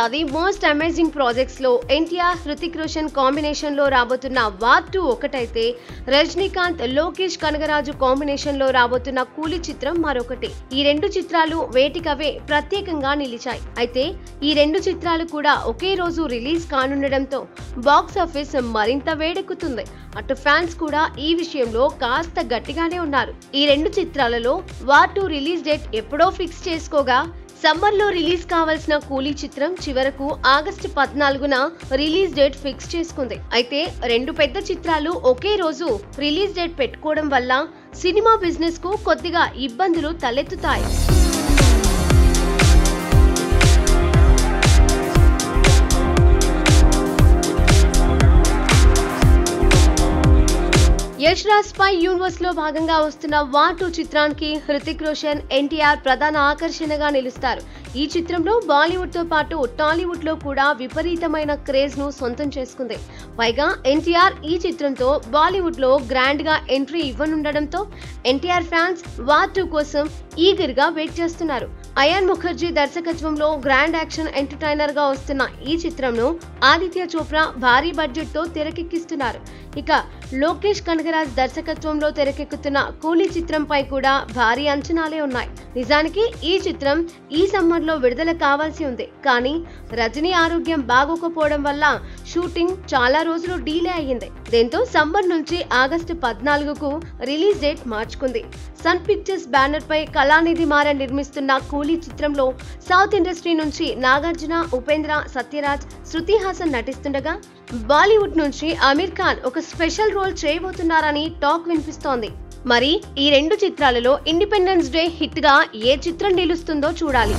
ఏడాది most amazing projects లో NTR Hrithik Roshan combination లో రాబోతున్న వార్ 2 ఒకటైతే రజనీకాంత్ లోకేష్ కనగరాజు కాంబినేషన్ లో రాబోతున్న కూలీ చిత్రం మరొకటి. ఈ రెండు చిత్రాలు వేటికవే ప్రత్యేకంగా నిలిచాయి. అయితే ఈ రెండు చిత్రాలు కూడా ఒకే రోజు రిలీజ్ కానుండడంతో బాక్స్ ఆఫీస్ మరింత వేడెక్కుతుంది. అటు ఫ్యాన్స్ కూడా ఈ విషయంలో కాస్త గట్టిగానే ఉన్నారు. ఈ రెండు చిత్రాలలో వార్ 2 రిలీజ్ డేట్ ఎప్పుడో ఫిక్స్ చేసుకోగా సమ్మర్ లో రిలీజ్ కావాల్సిన కూలీ చిత్రం చివరకు ఆగస్టు 14న రిలీజ్ డేట్ ఫిక్స్ చేసుకుంది. అయితే రెండు పెద్ద చిత్రాలు ఒకే రోజు రిలీజ్ డేట్ పెట్టుకోవడం వల్ల సినిమా బిజినెస్ కు కొద్దిగా ఇబ్బందులు తలెత్తుతాయి. యష్ రాజ్ స్పై యూనివర్స్ లో భాగంగా వస్తున్న వార్ 2 చిత్రానికి హృతిక్ రోషన్, ఎన్టీఆర్ ప్రధాన ఆకర్షణగా నిలుస్తారు. ఈ చిత్రంలో బాలీవుడ్ తో పాటు టాలీవుడ్ లో కూడా విపరీతమైన క్రేజ్ ను సొంతం చేసుకుంది. పైగా ఎన్టీఆర్ ఈ చిత్రంతో బాలీవుడ్ లో గ్రాండ్ గా ఎంట్రీ ఇవ్వనుండడంతో ఎన్టీఆర్ ఫ్యాన్స్ వార్ 2 కోసం ఈగర్ గా వెయిట్ చేస్తున్నారు. అయాన్ ముఖర్జీ దర్శకత్వంలో గ్రాండ్ యాక్షన్ ఎంటర్టైనర్ గా వస్తున్న ఈ చిత్రంను ఆదిత్య చోప్రా భారీ బడ్జెట్ తో తెరకెక్కిస్తున్నారు. ఇక లోకేష్ కనగరాజ్ దర్శకత్వంలో తెరకెక్కుతున్న కూలీ చిత్రంపై కూడా భారీ అంచనాలే ఉన్నాయి. నిజానికి ఈ చిత్రం ఈ సమ్మర్ లో విడుదల కావాల్సి ఉంది. కానీ రజనీ ఆరోగ్యం బాగోకపోవడం వల్ల షూటింగ్ చాలా రోజులు డీలే అయ్యింది. దీంతో సమ్మర్ నుంచి ఆగస్టు 14కు రిలీజ్ డేట్ మార్చుకుంది. సన్ పిక్చర్స్ బ్యానర్ పై కళానిధి మారన్ నిర్మిస్తున్న కూలీ చిత్రంలో సౌత్ ఇండస్ట్రీ నుంచి నాగార్జున, ఉపేంద్ర, సత్యరాజ్, శృతి హాసన్ నటిస్తుండగా బాలీవుడ్ నుంచి అమీర్ ఖాన్ ఒక స్పెషల్ రోల్ చేయబోతున్నారని టాక్ వినిపిస్తోంది. మరి ఈ రెండు చిత్రాలలో ఇండిపెండెన్స్ డే హిట్ గా ఏ చిత్రం నిలుస్తుందో చూడాలి.